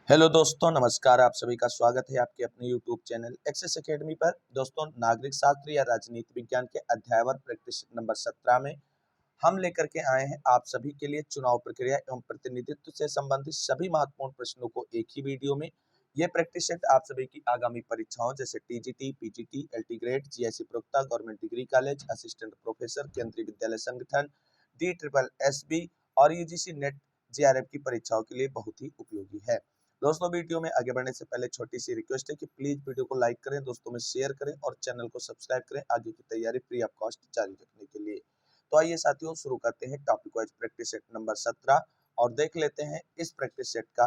Hello दोस्तों, नमस्कार। आप सभी का स्वागत है आपके अपने यूट्यूब चैनल एक्सेस एकेडमी पर। दोस्तों, नागरिक शास्त्र या राजनीति विज्ञान के अध्यायवर प्रैक्टिस नंबर 17 में हम लेकर के आए हैं आप सभी के लिए चुनाव प्रक्रिया एवं प्रतिनिधित्व से संबंधित सभी महत्वपूर्ण प्रश्नों को एक ही वीडियो में। ये प्रैक्टिस सेट आप सभी की आगामी परीक्षाओं जैसे TGT, PGT, LT grade, GIC प्रवक्ता, government degree college, assistant professor, Kendriya Vidyalaya Sangathan, D triple SB और यूजीसी नेट जेआरएफ की परीक्षाओं के लिए बहुत ही उपयोगी है। दोस्तों, वीडियो में आगे बढ़ने से पहले छोटी सी रिक्वेस्ट है कि प्लीज वीडियो को लाइक करें, दोस्तों में शेयर करें और चैनल को सब्सक्राइब करें आगे की तैयारी फ्री ऑफ कॉस्ट जारी रखने के लिए। तो आइए साथियों, शुरू करते हैं topic wise practice set number 17 और देख लेते हैं इस प्रैक्टिस सेट का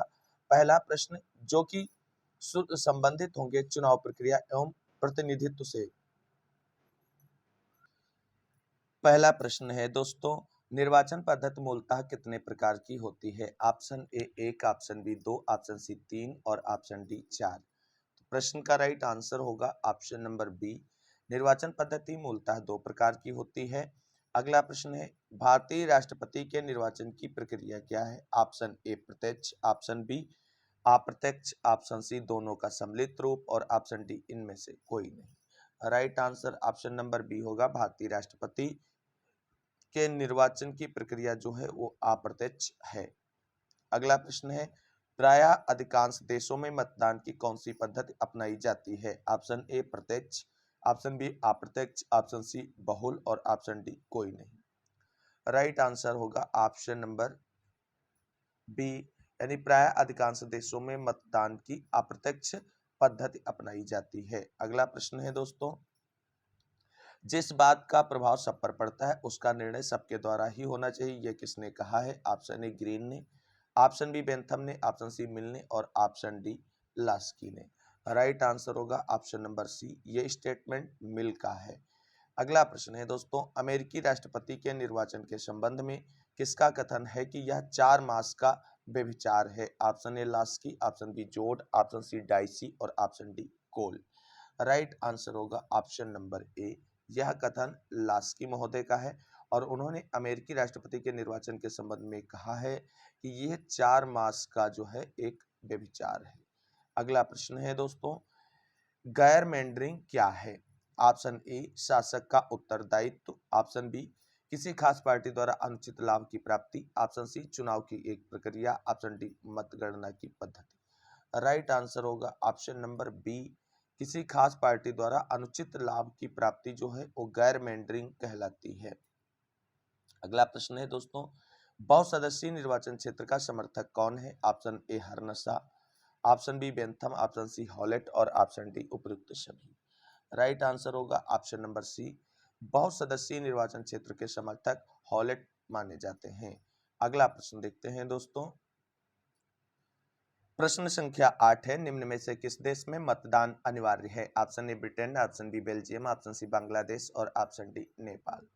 पहला प्रश्न, जो कि संबंधित होंगे चुनाव प्रक्रिया एवं प्रतिनिधित्व से। पहला प्रश्न है दोस्तों, निर्वाचन पद्धति मूलतः कितने प्रकार की होती है? Option A 1, option B 2, option C 3 और ऑप्शन डी 4। प्रश्न का राइट आंसर होगा ऑप्शन नंबर बी, निर्वाचन पद्धति मूलतः 2 प्रकार की होती है। अगला प्रश्न है, भारतीय राष्ट्रपति के निर्वाचन की प्रक्रिया क्या है? ऑप्शन ए प्रत्यक्ष, ऑप्शन बी अप्रत्यक्ष, ऑप्शन सी दोनों का सम्मिलित रूप और ऑप्शन डी इनमें से कोई नहीं। Right answer option number B होगा, भारतीय राष्ट्रपति के निर्वाचन की प्रक्रिया जो है वो अप्रत्यक्ष है। अगला प्रश्न है, प्रायः अधिकांश देशों में मतदान की कौन सी पद्धति अपनाई जाती है? ऑप्शन ए प्रत्यक्ष, ऑप्शन बी अप्रत्यक्ष, ऑप्शन सी बहुल और ऑप्शन डी कोई नहीं। राइट आंसर होगा ऑप्शन नंबर बी, यानी प्रायः अधिकांश देशों में मतदान की अप्रत्यक्ष पद्धति अपनाई जाती है। अगला प्रश्न है दोस्तों, जिस बात का प्रभाव सब पर पड़ता है उसका निर्णय सबके द्वारा ही होना चाहिए, यह किसने कहा है? ऑप्शन ए ग्रीन ने, ऑप्शन बी बेंथम ने, ऑप्शन सी मिल ने और ऑप्शन डी लास्की ने। राइट आंसर होगा ऑप्शन नंबर सी, ये स्टेटमेंट मिल का है। अगला प्रश्न है दोस्तों, अमेरिकी राष्ट्रपति के निर्वाचन के संबंध में किसका कथन है कि यह 4 मास का व्यभिचार है? Option A Laski, option B Joad, option C Dicey और option D Cole. Right answer होगा ऑप्शन नंबर ए, यह कथन लास्की महोदय का है और उन्होंने अमेरिकी राष्ट्रपति के निर्वाचन के संबंध में कहा है कि यह 4 मास का जो है एक व्यभिचार है। अगला प्रश्न है दोस्तों, गैर मेंडरिंग क्या है? ऑप्शन ए शासक का उत्तरदायित्व, ऑप्शन बी किसी खास पार्टी द्वारा अनुचित लाभ की प्राप्ति, ऑप्शन सी चुनाव की एक प्रक्रिया, ऑप्शन डी मतगणना की पद्धति। राइट आंसर होगा ऑप्शन नंबर बी, किसी खास पार्टी द्वारा अनुचित लाभ की प्राप्ति जो है वो गैर मेंडरिंग कहलाती है। अगला प्रश्न है दोस्तों, बहुसदस्यीय निर्वाचन क्षेत्र का समर्थक कौन है? ऑप्शन ए हरनसा, option B Bentham, option C Hallett और ऑप्शन डी उपयुक्त सभी। राइट आंसर होगा ऑप्शन नंबर सी, बहुसदस्यीय निर्वाचन क्षेत्र के समर्थक हॉलेट माने जाते हैं। अगला प्रश्न देखते हैं दोस्तों, प्रश्न संख्या 8 है, निम्न में से किस देश में मतदान अनिवार्य है? Option A Britain, option B Belgium, option C Bangladesh और option D Nepal.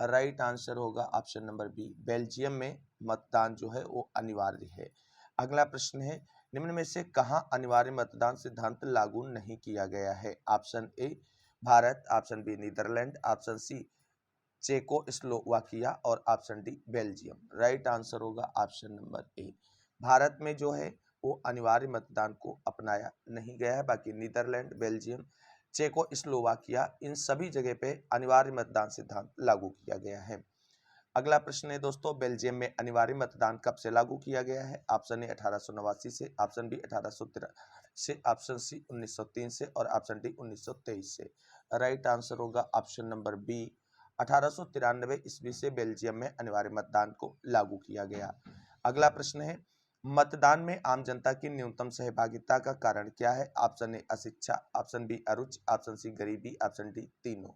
Right answer होगा ऑप्शन नंबर बी, बेल्जियम में मतदान जो है वो अनिवार्य है। अगला प्रश्न है, निम्न में से कहां अनिवार्य मतदान सिद्धांत लागू नहीं किया गया है? Option A Bharat, option B Netherland, option C Czechoslovakia और option D Belgium. Right answer होगा ऑप्शन नंबर ए, भारत में जो है वो अनिवार्य मतदान को अपनाया नहीं गया है, बाकी नीदरलैंड, बेल्जियम, चेकोस्लोवाकिया इन सभी जगह पे अनिवार्य मतदान सिद्धांत लागू किया गया है। अगला प्रश्न है दोस्तों, बेल्जियम में अनिवार्य मतदान कब से लागू किया गया है? ऑप्शन ए 1889 से, ऑप्शन बी 1813 से, ऑप्शन सी 1903 से और ऑप्शन डी 1923 से। राइट आंसर होगा ऑप्शन नंबर बी, 1893 ईस्वी से बेल्जियम में अनिवार्य मतदान को लागू किया गया। अगला प्रश्न है, मतदान में आम जनता की न्यूनतम सहभागिता का कारण क्या है? ऑप्शन ए अशिक्षा, ऑप्शन बी अरुचि, ऑप्शन सी गरीबी, ऑप्शन डी तीनों।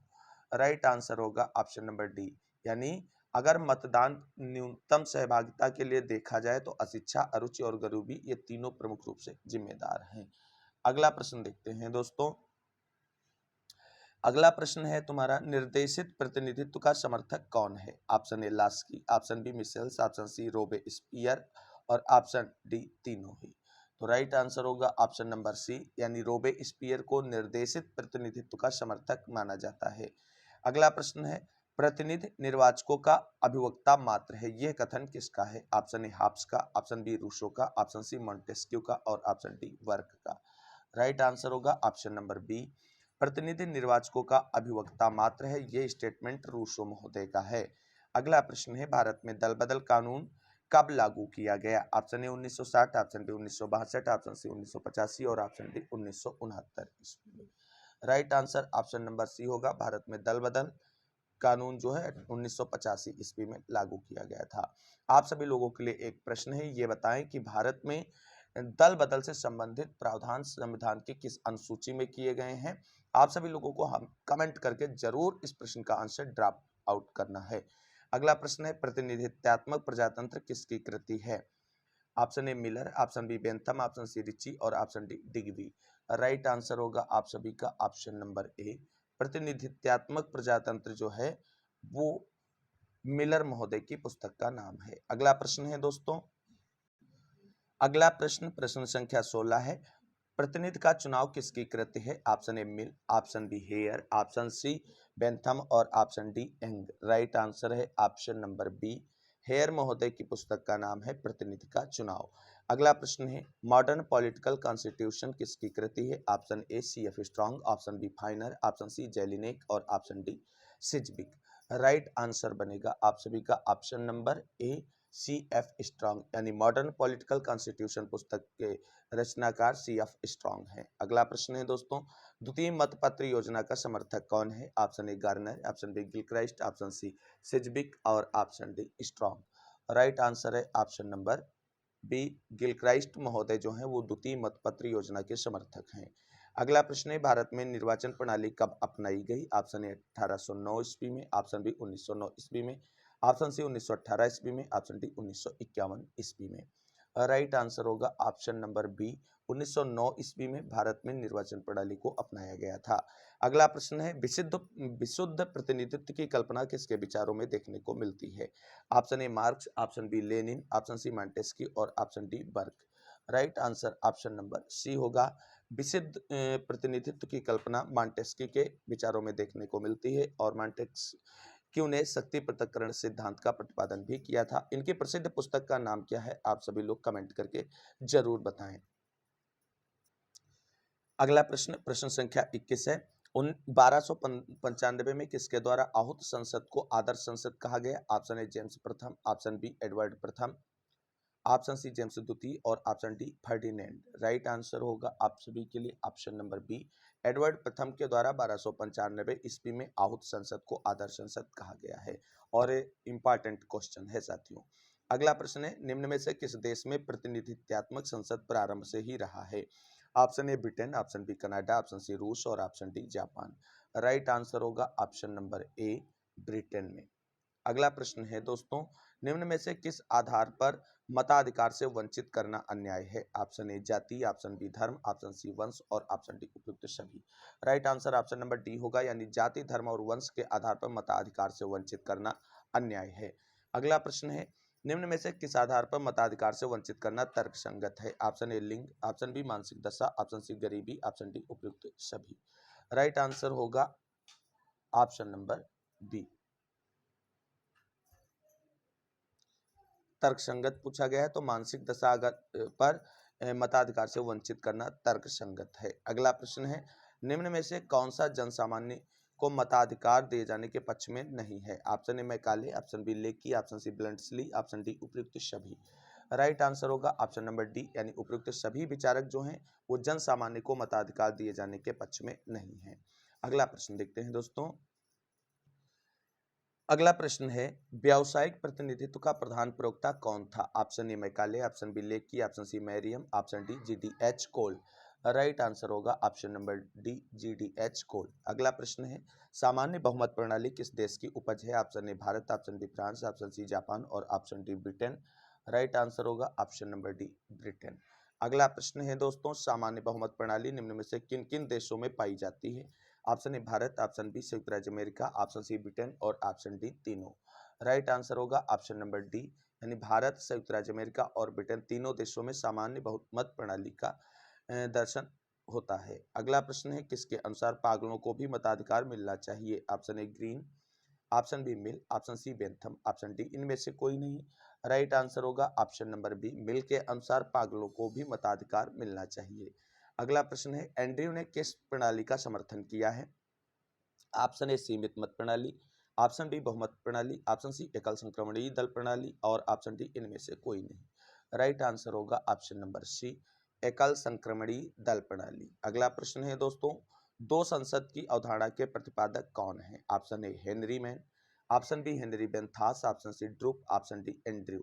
राइट आंसर होगा ऑप्शन नंबर डी, यानी अगर मतदान न्यूनतम सहभागिता के लिए देखा जाए तो अशिक्षा, अरुचि और गरीबी ये तीनों प्रमुख रूप से जिम्मेदार हैं। अगला प्रश्न देखते हैं दोस्तों, अगला प्रश्न है तुम्हारा, निर्देशित प्रतिनिधित्व का समर्थक कौन है? Option A Laski, option B Michels, option C Robespierre और ऑप्शन डी तीनों ही। तो राइट आंसर होगा ऑप्शन नंबर सी, यानी रोबे स्पियर को निर्देशित प्रतिनिधित्व का समर्थक माना जाता है। अगला प्रश्न है, प्रतिनिधि निर्वाचकों का अभिवक्ता मात्र है, यह कथन किसका है? ऑप्शन ए हाब्स का, ऑप्शन बी रूसो का, ऑप्शन सी मॉन्टेस्क्यू का और ऑप्शन डी वर्क का। राइट आंसर होगा ऑप्शन नंबर बी, प्रतिनिधि निर्वाचकों का अभिवक्ता मात्र है, यह स्टेटमेंट रूसो महोदय का है। अगला प्रश्न है, भारत में दल बदल कानून कब लागू किया गया? Option A 1960, option B 1962, option C 1985 और ऑप्शन डी 1969 ईस्वी में। Right answer option number C होगा, भारत में दल बदल कानून जो है 1985 ईस्वी में लागू किया गया था। आप सभी लोगों के लिए एक प्रश्न है, ये बताएं कि भारत में दल बदल से संबंधित प्रावधान संविधान की किस अनुसूची में किए गए हैं? आप सभी लोगों को हम कमेंट करके जरूर इस प्रश्न का आंसर ड्रॉप आउट करना है। अगला प्रश्न है, प्रतिनिधित्वात्मक प्रजातंत्र किसकी कृति है? Option A Miller, option B Bentham, option C Richie और option D Digby. Right answer होगा आप सभी का ऑप्शन नंबर ए, प्रतिनिधित्वात्मक प्रजातंत्र जो है वो मिलर महोदय की पुस्तक का नाम है। अगला प्रश्न है दोस्तों, अगला प्रश्न प्रश्न संख्या 16 है, प्रतिनिधि का चुनाव किसकी कृति है? Option A Mill, option B Hare, option C Bentham और option D Young. Right answer है ऑप्शन नंबर बी, हेयर महोदय की पुस्तक का नाम है प्रतिनिधि का चुनाव। अगला प्रश्न है, मॉडर्न पॉलिटिकल कॉन्स्टिट्यूशन किसकी कृति है? Option A C F Strong, option B Finer, option C Jellinek और option D Sidgwick. Right answer बनेगा आप सभी का option number A C F Strong, यानी मॉडर्न पॉलिटिकल कॉन्स्टिट्यूशन पुस्तक के रचनाकार सी एफ स्ट्रॉन्ग है। अगला प्रश्न है दोस्तों, द्वितीय मतपत्र योजना का समर्थक कौन है? Option A Garner, option B Gilchrist, option C Sidgwick और option D Strong. Right answer है ऑप्शन नंबर बी, गिलक्राइस्ट महोदय जो है वो द्वितीय मतपत्र योजना के समर्थक हैं। अगला प्रश्न है, भारत में निर्वाचन प्रणाली कब अपनाई गई? ऑप्शन ए 1809 ईस्वी में, ऑप्शन बी 1909 ईस्वी में, ऑप्शन सी 1918 ईस्वी में, ऑप्शन डी 1951 ईस्वी में। राइट आंसर होगा ऑप्शन नंबर बी, 1909 ईस्वी में भारत में निर्वाचन प्रणाली को अपनाया गया था। अगला प्रश्न है, विशुद्ध विशुद्ध प्रतिनिधित्व की कल्पना किसके विचारों में देखने को मिलती है? Option A Marx, option B Lenin, option C Montesquieu और option D Burke. Right answer option number C होगा, विशुद्ध प्रतिनिधित्व की कल्पना मॉन्टेस्क्यू के विचारों में देखने को मिलती है और मॉन्टेस्क्यू ने शक्ति पृथक्करण सिद्धांत का प्रतिपादन भी किया था। इनकी प्रसिद्ध पुस्तक का नाम क्या है? आप सभी लोग कमेंट करके जरूर बताएं। अगला प्रश्न प्रश्न संख्या 21 है, उन 1295 में किसके द्वारा आहूत संसद को आदर्श संसद कहा गया? ऑप्शन ए जेम्स प्रथम, ऑप्शन बी एडवर्ड प्रथम, ऑप्शन सी जेम्स द्वितीय और option D Ferdinand. Right answer होगा आप सभी के लिए ऑप्शन नंबर बी, एडवर्ड प्रथम के द्वारा 1295 ईस्वी में आहूत संसद को आदर्श संसद कहा गया है। और इंपॉर्टेंट क्वेश्चन है साथियों। अगला प्रश्न है, निम्न में से किस देश में प्रतिनिधित्वात्मक संसद प्रारंभ से ही रहा है? Option A Britain, option B Canada, option C रूस और option D Japan. Right answer होगा ऑप्शन नंबर ए, ब्रिटेन में। अगला प्रश्न है दोस्तों, निम्न में से किस आधार पर मताधिकार से वंचित करना अन्याय है? ऑप्शन ए जाति, ऑप्शन बी धर्म, ऑप्शन सी वंश और ऑप्शन डी उपयुक्त सभी। Right answer option number D होगा, यानी जाति धर्म और वंश के आधार पर मताधिकार से वंचित करना अन्याय है। अगला प्रश्न है, निम्न में से किस आधार पर मताधिकार से वंचित करना तर्कसंगत है? ऑप्शन ए लिंग, ऑप्शन बी मानसिक दशा, ऑप्शन सी गरीबी, ऑप्शन डी उपयुक्त सभी। राइट आंसर होगा ऑप्शन नंबर बी, तर्कसंगत पूछा गया है तो मानसिक दशा पर मताधिकार से वंचित करना तर्कसंगत है। अगला प्रश्न है, निम्न में से कौन सा जन सामान्य को मताधिकार दिए जाने के पक्ष में नहीं है? Option A Macaulay, option B Lecky, option C Bluntschli, option D उपयुक्त सभी। राइट आंसर होगा ऑप्शन नंबर डी, यानी उपयुक्त सभी विचारक जो हैं वो जन सामान्य को मताधिकार दिए जाने के पक्ष में नहीं है। अगला प्रश्न देखते हैं दोस्तों। अगला प्रश्न है, व्यावसायिक प्रतिनिधित्व का प्रधान प्रवक्ता कौन था? Option A Macaulay, option B Lecky, option C Merriam, option D GDH Cole. Right answer होगा option number D, GDH Cole. अगला प्रश्न है, सामान्य बहुमत प्रणाली किस देश की उपज है? Option A Bharat, option B France, option C Japan और option D Britain. Right answer होगा ऑप्शन नंबर डी, ब्रिटेन। अगला प्रश्न है दोस्तों, सामान्य बहुमत प्रणाली निम्न में से किन किन देशों में पाई जाती है? Option A Bharat, option B संयुक्त राज्य अमेरिका, ऑप्शन सी ब्रिटेन और ऑप्शन डी तीनों। राइट आंसर होगा ऑप्शन नंबर डी, यानी भारत, संयुक्त राज्य अमेरिका और ब्रिटेन तीनों देशों में सामान्य बहुमत प्रणाली का दर्शन होता है। अगला प्रश्न है, किसके अनुसार पागलों को भी मताधिकार मिलना चाहिए? Option A Green, option B Mill, option C Bentham, option D इनमें से कोई नहीं। राइट आंसर होगा ऑप्शन नंबर बी, मिल के अनुसार पागलों को भी मताधिकार मिलना चाहिए। अगला प्रश्न है, एंड्रयू ने किस प्रणाली का समर्थन किया है? ऑप्शन ए सीमित मत प्रणाली, ऑप्शन बी बहुमत प्रणाली, ऑप्शन सी एकल संक्रमणीय दल प्रणाली और ऑप्शन डी इनमें से कोई नहीं। राइट आंसर होगा ऑप्शन नंबर सी, एकल संक्रमणीय दल प्रणाली। अगला प्रश्न है दोस्तों, दो संसद की अवधारणा के प्रतिपादक कौन है? Option A Henry Maine, option B Henry Benthas, option C Droop, option D Andrew.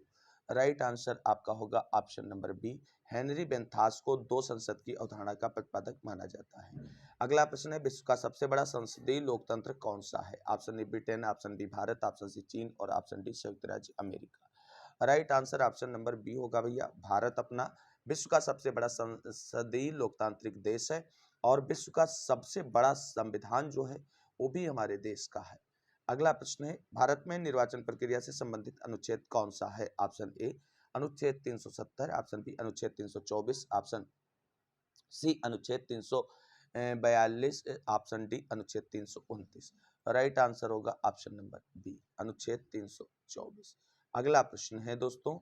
Right answer आपका होगा option number B, Henry Benthas को दो संसद की अवधारणा का प्रतिपादक माना जाता है। अगला प्रश्न है, विश्व का सबसे बड़ा संसदीय लोकतंत्र कौन सा है? Option A Britain, option B Bharat, option C चीन और ऑप्शन डी संयुक्त राज्य America. Right answer option number B होगा भैया, भारत अपना विश्व का सबसे बड़ा संसदीय लोकतांत्रिक देश है और विश्व का सबसे बड़ा संविधान जो है वो भी हमारे देश का है। अगला प्रश्न है, भारत में निर्वाचन प्रक्रिया से संबंधित अनुच्छेद कौन सा है? ऑप्शन ए अनुच्छेद 370, ऑप्शन बी अनुच्छेद 324, ऑप्शन सी अनुच्छेद 342, ऑप्शन डी अनुच्छेद 329। राइट आंसर होगा ऑप्शन नंबर बी, अनुच्छेद 324। अगला प्रश्न है दोस्तों,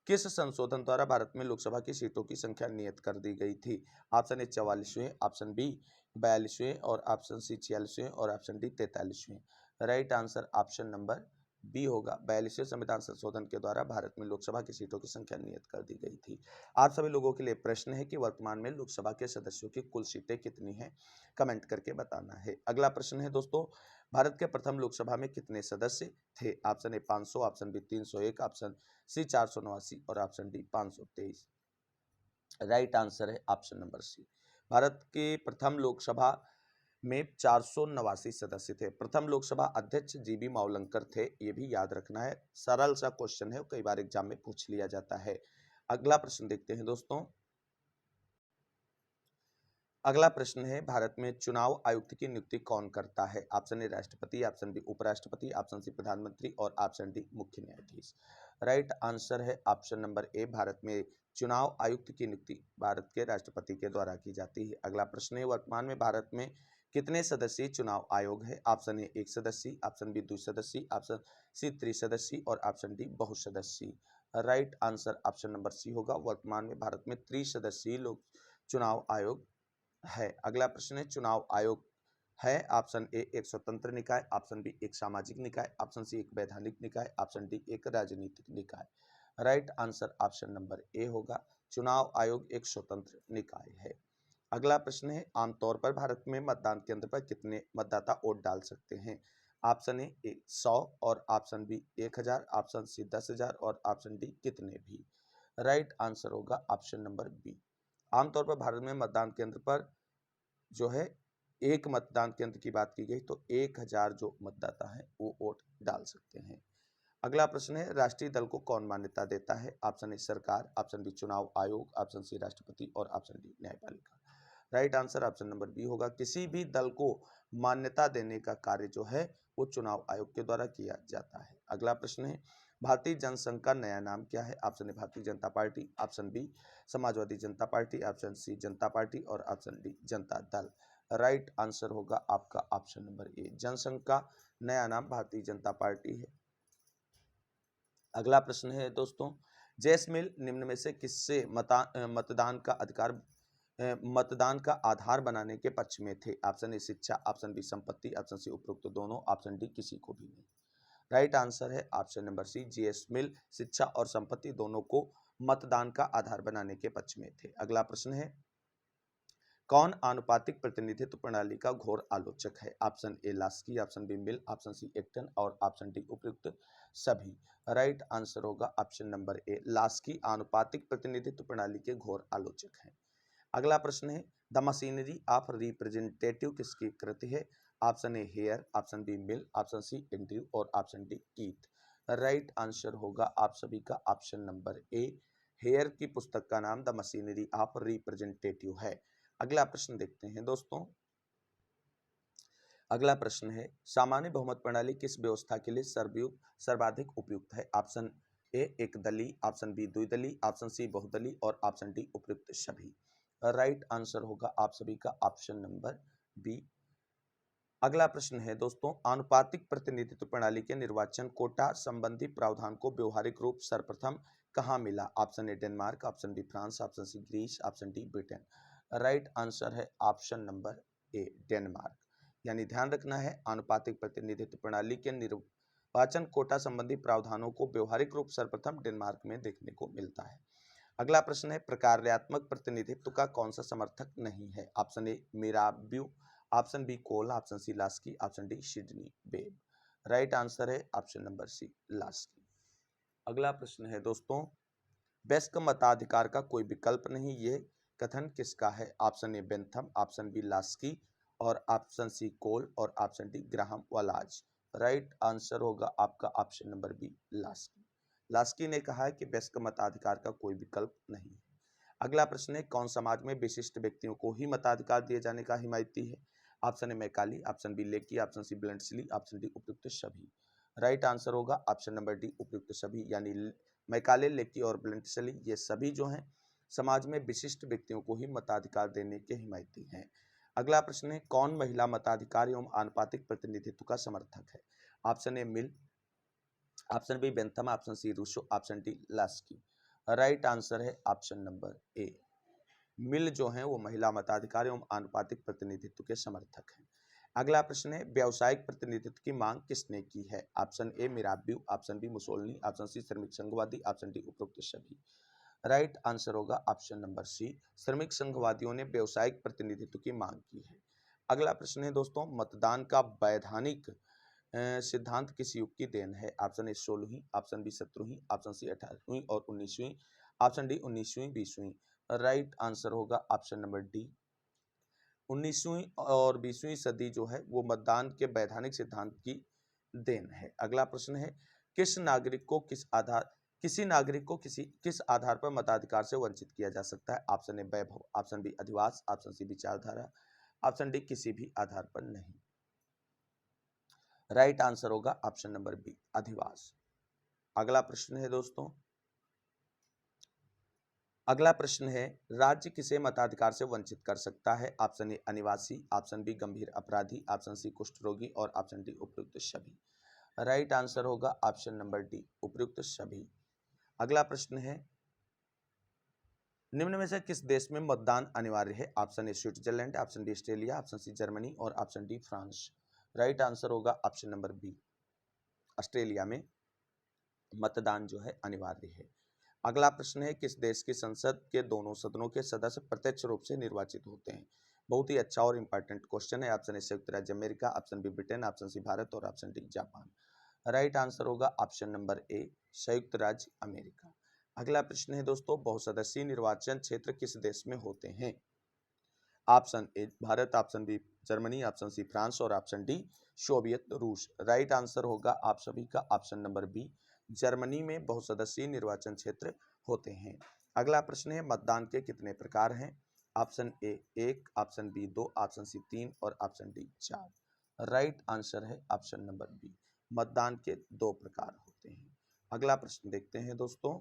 किस संशोधन द्वारा भारत में लोकसभा की सीटों की संख्या नियत कर दी गई थी? ऑप्शन ए 44वें, ऑप्शन बी 42वें और ऑप्शन सी 46वें और ऑप्शन डी 43वें। Right answer option number B होगा, 42वें संविधान संशोधन के द्वारा भारत में लोकसभा की सीटों की संख्या नियत कर दी गई थी। आप सभी लोगों के लिए प्रश्न है कि वर्तमान में लोकसभा के सदस्यों की कुल सीटें कितनी हैं? कमेंट करके बताना है। अगला प्रश्न है दोस्तों, भारत के प्रथम लोकसभा में कितने सदस्य थे? Option A 500, option B 301, option C 489 और ऑप्शन डी 523। राइट आंसर है ऑप्शन नंबर सी, भारत के प्रथम लोकसभा में 489 सदस्य थे। प्रथम लोकसभा अध्यक्ष जीबी मावलंकर थे, ये भी याद रखना है, सरल सा क्वेश्चन है, कई बार एग्जाम में पूछ लिया जाता है। अगला प्रश्न देखते हैं दोस्तों, अगला प्रश्न है, भारत में चुनाव आयुक्त की नियुक्ति कौन करता है? ऑप्शन ए राष्ट्रपति, ऑप्शन बी उपराष्ट्रपति, ऑप्शन सी प्रधानमंत्री और ऑप्शन डी मुख्य न्यायाधीश। राइट आंसर है ऑप्शन नंबर ए, भारत में चुनाव आयुक्त की नियुक्ति भारत के राष्ट्रपति के द्वारा की जाती है। अगला प्रश्न है, वर्तमान में भारत में कितने सदस्यीय चुनाव आयोग है? ऑप्शन ए 1 सदस्यीय, ऑप्शन बी 2 सदस्यीय, ऑप्शन सी 3 सदस्यीय और ऑप्शन डी बहुसदस्यीय। Right answer option number C होगा, वर्तमान में भारत में 3 सदस्यीय लोक चुनाव आयोग है। अगला प्रश्न है, चुनाव आयोग है ऑप्शन ए एक स्वतंत्र निकाय, ऑप्शन बी एक सामाजिक निकाय, ऑप्शन सी एक वैधानिक निकाय, ऑप्शन डी एक राजनीतिक निकाय। राइट आंसर ऑप्शन नंबर ए होगा, चुनाव आयोग एक स्वतंत्र निकाय है। अगला प्रश्न है, आमतौर पर भारत में मतदान केंद्र पर कितने मतदाता वोट डाल सकते हैं? ऑप्शन ए 100 और ऑप्शन बी 1000, ऑप्शन सी 10,000 और ऑप्शन डी कितने भी। राइट आंसर होगा ऑप्शन नंबर बी, आमतौर पर भारत में मतदान केंद्र पर जो है एक मतदान केंद्र की बात की गई तो 1000 जो मतदाता है वो वोट डाल सकते हैं। अगला प्रश्न है, राष्ट्रीय दल को कौन मान्यता देता है? ऑप्शन ए सरकार, ऑप्शन बी चुनाव आयोग, ऑप्शन सी राष्ट्रपति और ऑप्शन डी न्यायपालिका। Right answer option number B होगा, किसी भी दल को मान्यता देने का कार्य जो है वो चुनाव आयोग के द्वारा किया जाता है। अगला प्रश्न है, भारतीय जनसंघ का नया नाम क्या है? ऑप्शन ए Bharatiya Janata party, option B Samajwadi जनता पार्टी, ऑप्शन सी जनता पार्टी और option D Janata Dal. Right answer होगा आपका ऑप्शन नंबर ए, जनसंघ का नया नाम भारतीय जनता पार्टी है। अगला प्रश्न है दोस्तों, जैसमिल निम्न में से किससे मतदान का आधार बनाने के पक्ष में थे? ऑप्शन ए शिक्षा, ऑप्शन बी संपत्ति, ऑप्शन सी उपरोक्त दोनों, ऑप्शन डी किसी को भी नहीं। राइट आंसर है ऑप्शन नंबर सी, जैसमिल शिक्षा और संपत्ति दोनों को मतदान का आधार बनाने के पक्ष में थे। अगला प्रश्न है, कौन आनुपातिक प्रतिनिधित्व प्रणाली का घोर आलोचक है? Option A Laski, option B Mill, option C Acton और ऑप्शन डी उपयुक्त सभी। राइट आंसर होगा ऑप्शन नंबर ए, लास्की आनुपातिक प्रतिनिधित्व प्रणाली के घोर आलोचक हैं। अगला प्रश्न है, द मशीनरी ऑफ रिप्रेजेंटेटिव किसकी कृति है? Option A Hare, option B Mill, option C Andrew और option D Keith. Right answer होगा आप सभी का ऑप्शन नंबर ए, हेयर की पुस्तक का नाम द मशीनरी ऑफ रिप्रेजेंटेटिव है। अगला प्रश्न देखते हैं दोस्तों, अगला प्रश्न है, सामान्य बहुमत प्रणाली किस व्यवस्था के लिए सर्वाधिक उपयुक्त है? ऑप्शन ए एक दलीय, ऑप्शन बी द्विदलीय, ऑप्शन सी बहुदलीय और ऑप्शन डी उपयुक्त सभी। राइट आंसर होगा आप सभी का ऑप्शन नंबर बी, अगला प्रश्न है दोस्तों, आनुपातिक प्रतिनिधित्व प्रणाली के निर्वाचन कोटा संबंधी प्रावधान को व्यवहारिक रूप सर्वप्रथम कहाँ मिला? Option A Denmark, option B France, option C Greece, option D Britain. Right answer है ऑप्शन नंबर ए डेनमार्क। यानी ध्यान रखना है, आनुपातिक प्रतिनिधित्व प्रणाली के निर्वाचन कोटा संबंधी प्रावधानों को व्यवहारिक रूप सर्वप्रथम डेनमार्क में देखने को मिलता है। अगला प्रश्न है, प्रकार्यात्मक प्रतिनिधित्व का कौन सा समर्थक नहीं है? Option A Mirabeau, option B Cole, option C Laski, option D Sidney Webb. Right answer है ऑप्शन नंबर सी लास्की। अगला प्रश्न है दोस्तों, वयस्क मताधिकार का कोई विकल्प नहीं, ये कथन किसका है? Option A Bentham, option B Laski और ऑप्शन सी कोल और option D Graham Wallas. Right answer होगा आपका option number B Laski. Laski ने कहा है कि वयस्क मताधिकार का कोई विकल्प नहीं है। अगला प्रश्न है, कौन समाज में विशिष्ट व्यक्तियों को ही मताधिकार दिए जाने का हिमायती है? ऑप्शन ए मैकाली, ऑप्शन बी लेकी, ऑप्शन सी ब्लेंडसली, ऑप्शन डी उपयुक्त सभी। राइट आंसर होगा ऑप्शन नंबर डी उपयुक्त सभी। यानी मैकाले, लेकी और ब्लेंडसली ये सभी जो हैं समाज में विशिष्ट व्यक्तियों को ही मताधिकार देने के हिमायती हैं। अगला प्रश्न है, कौन महिला मताधिकार एवं आनुपातिक प्रतिनिधित्व का समर्थक है? Option A Mill, option B Bentham, option C Rousseau, option D Laski. Right answer है ऑप्शन नंबर ए मिल जो है वो महिला मताधिकार एवं आनुपातिक प्रतिनिधित्व के समर्थक हैं। अगला प्रश्न है, व्यावसायिक प्रतिनिधित्व की मांग किसने की है? Option A Mirabeau, option B Mussolini, option C श्रमिक संघवादी, ऑप्शन डी उपरोक्त सभी। राइट आंसर होगा ऑप्शन नंबर सी, श्रमिक संघवादियों ने व्यावसायिक प्रतिनिधित्व की मांग की है। अगला प्रश्न है दोस्तों, मतदान का वैधानिक सिद्धांत किस युग की देन है? ऑप्शन ए 16वीं, ऑप्शन बी 17वीं, ऑप्शन सी 18वीं और 19वीं, ऑप्शन डी 19वीं 20वीं। राइट आंसर होगा ऑप्शन नंबर डी 19वीं और 20वीं सदी जो है वो मतदान के वैधानिक सिद्धांत की देन है। अगला प्रश्न है, किस नागरिक को किसी नागरिक को किस आधार पर मताधिकार से वंचित किया जा सकता है? ऑप्शन ए वैभव, ऑप्शन बी अधिवास, ऑप्शन सी विचारधारा, ऑप्शन डी किसी भी आधार पर नहीं। राइट आंसर होगा ऑप्शन नंबर बी अधिवास। अगला प्रश्न है दोस्तों, अगला प्रश्न है, राज्य किसे मताधिकार से वंचित कर सकता है? ऑप्शन ए अनिवासी, ऑप्शन बी गंभीर अपराधी, ऑप्शन सी कुष्ठ रोगी और ऑप्शन डी उपयुक्त सभी। राइट आंसर होगा ऑप्शन नंबर डी उपयुक्त सभी। अगला प्रश्न है, निम्न में से किस देश में मतदान अनिवार्य है? Option A Switzerland, option B Australia, option C Germany और option D France. Right answer होगा ऑप्शन नंबर बी ऑस्ट्रेलिया में मतदान जो है अनिवार्य है। अगला प्रश्न है, किस देश की संसद के दोनों सदनों के सदस्य प्रत्यक्ष रूप से निर्वाचित होते हैं? बहुत ही अच्छा और इंपॉर्टेंट क्वेश्चन है। ऑप्शन ए संयुक्त राज्य America, option B Britain, option C Bharat और option D Japan. Right answer होगा ऑप्शन नंबर ए संयुक्त राज्य अमेरिका। अगला प्रश्न है दोस्तों, बहुसदस्यीय निर्वाचन क्षेत्र किस देश में होते हैं? Option A Bharat, option B Germany, option C France और ऑप्शन डी सोवियत रूस। राइट आंसर होगा आप सभी का ऑप्शन नंबर बी जर्मनी में बहुसदस्यीय निर्वाचन क्षेत्र होते हैं। अगला प्रश्न है, मतदान के कितने प्रकार हैं? Option A 1, option B 2, option C 3 और ऑप्शन डी 4। राइट आंसर है ऑप्शन नंबर बी मतदान के 2 प्रकार होते हैं। अगला प्रश्न देखते हैं दोस्तों,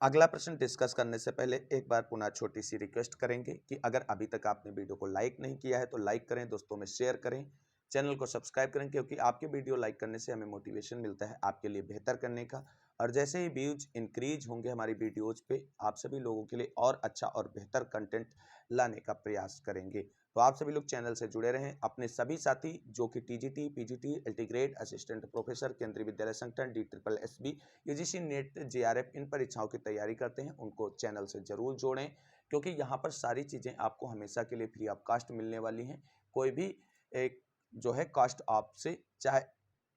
अगला प्रश्न डिस्कस करने से पहले एक बार पुनः छोटी सी रिक्वेस्ट करेंगे कि अगर अभी तक आपने वीडियो को लाइक नहीं किया है तो लाइक करें, दोस्तों में शेयर करें, चैनल को सब्सक्राइब करें, क्योंकि आपके वीडियो लाइक करने से हमें मोटिवेशन मिलता है आपके लिए बेहतर करने का। और जैसे ही व्यूज इंक्रीज होंगे हमारी वीडियोज पे, आप सभी लोगों के लिए और अच्छा और बेहतर कंटेंट लाने का प्रयास करेंगे। तो आप सभी लोग चैनल से जुड़े रहें। अपने सभी साथी जो कि TGT, PGT, एल्टीग्रेड, assistant professor, Kendriya Vidyalaya संगठन, DSSB, यूजीसी नेट, जेआरएफ इन परीक्षाओं की तैयारी करते हैं, उनको चैनल से जरूर जोड़ें, क्योंकि यहाँ पर सारी चीज़ें आपको हमेशा के लिए फ्री ऑफ कास्ट मिलने वाली हैं। कोई भी एक जो है कास्ट आपसे, चाहे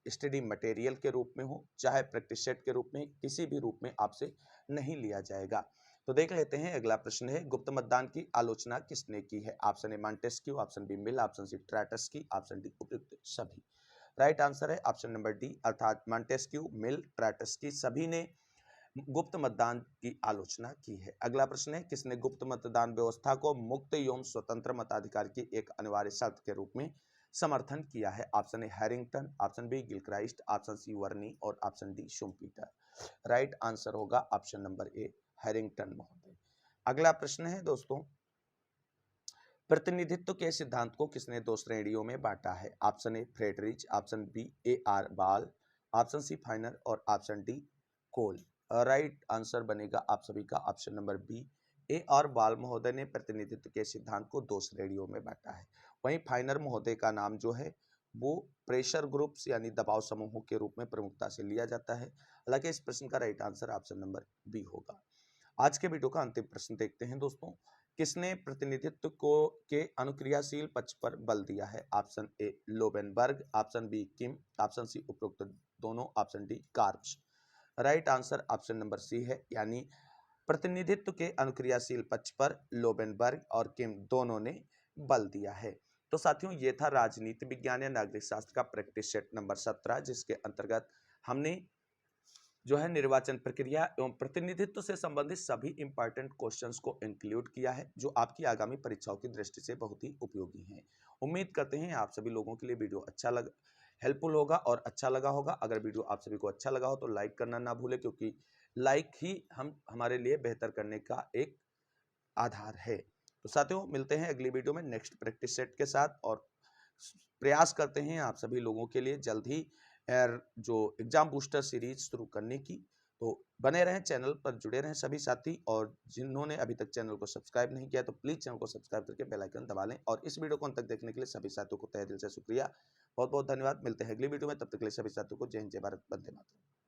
स्टडी मटेरियल के रूप में हो, चाहे प्रैक्टिस सेट के रूप में, किसी भी रूप में आपसे नहीं लिया जाएगा। तो देख लेते हैं, अगला प्रश्न है, गुप्त मतदान की आलोचना किसने की है? Option A Montesquieu, option B Mill, option C Trotsky, option D उपयुक्त सभी। राइट आंसर है ऑप्शन नंबर डी, अर्थात मॉन्टेस्क्यू, मिल, ट्रैटस्की सभी ने गुप्त मतदान की आलोचना की है। अगला प्रश्न है, किसने गुप्त मतदान व्यवस्था को मुक्त एवं स्वतंत्र मताधिकार की एक अनिवार्य शर्त के रूप में समर्थन किया है? Option A Harrington, option B Gilchrist, option C Verney और option D Schumpeter. Right answer होगा ऑप्शन नंबर ए हैरिंगटन महोदय। अगला प्रश्न है दोस्तों, प्रतिनिधित्व के सिद्धांत को किसने दो श्रेणियों में बांटा है? Option A Friedrich, option B A R Ball, option C Finer और option D Cole. Right answer बनेगा आप सभी का option number B, A R Ball महोदय ने प्रतिनिधित्व के सिद्धांत को दो श्रेणियों में बांटा है। वहीं फाइनर महोदय का नाम जो है वो प्रेशर ग्रुप्स यानी दबाव समूहों के रूप में प्रमुखता से लिया जाता है। हालांकि इस प्रश्न का right answer option number B होगा। आज के वीडियो का अंतिम प्रश्न देखते हैं दोस्तों। किसने प्रतिनिधित्व को के अनुक्रियाशील पक्ष पर बल दिया है? Option A Lowenberg, option B Kim, option C उपरोक्त दोनों, ऑप्शन डी कार्ब्स। Right answer option number C है, यानी प्रतिनिधित्व के अनुक्रियाशील पक्ष पर लोबेनबर्ग और किम दोनों ने बल दिया है। तो साथियों ये था राजनीति विज्ञान या नागरिक शास्त्र का प्रैक्टिस सेट नंबर 17, जिसके अंतर्गत हमने जो है निर्वाचन प्रक्रिया एवं प्रतिनिधित्व से संबंधित सभी इंपॉर्टेंट क्वेश्चंस को इंक्लूड किया है, जो आपकी आगामी परीक्षाओं की दृष्टि से बहुत ही उपयोगी हैं। उम्मीद करते हैं आप सभी लोगों के लिए वीडियो हेल्पफुल होगा और अच्छा लगा होगा। अगर वीडियो आप सभी को अच्छा लगा हो तो लाइक करना ना भूलें, क्योंकि लाइक ही हमारे लिए बेहतर करने का एक आधार है। तो साथियों मिलते हैं अगली वीडियो में नेक्स्ट प्रैक्टिस सेट के साथ, और प्रयास करते हैं आप सभी लोगों के लिए जल्द ही जो एग्जाम बूस्टर सीरीज शुरू करने की। तो बने रहें, चैनल पर जुड़े रहें सभी साथी, और जिन्होंने अभी तक चैनल को सब्सक्राइब नहीं किया तो प्लीज चैनल को सब्सक्राइब करके बेल आइकन दबा लें। और इस वीडियो को अंत तक देखने के लिए सभी साथियों को तहे दिल से शुक्रिया, बहुत बहुत धन्यवाद। मिलते हैं अगली वीडियो में, तब तक के लिए सभी साथियों को जय हिंद, जय भारत, वंदे मातरम।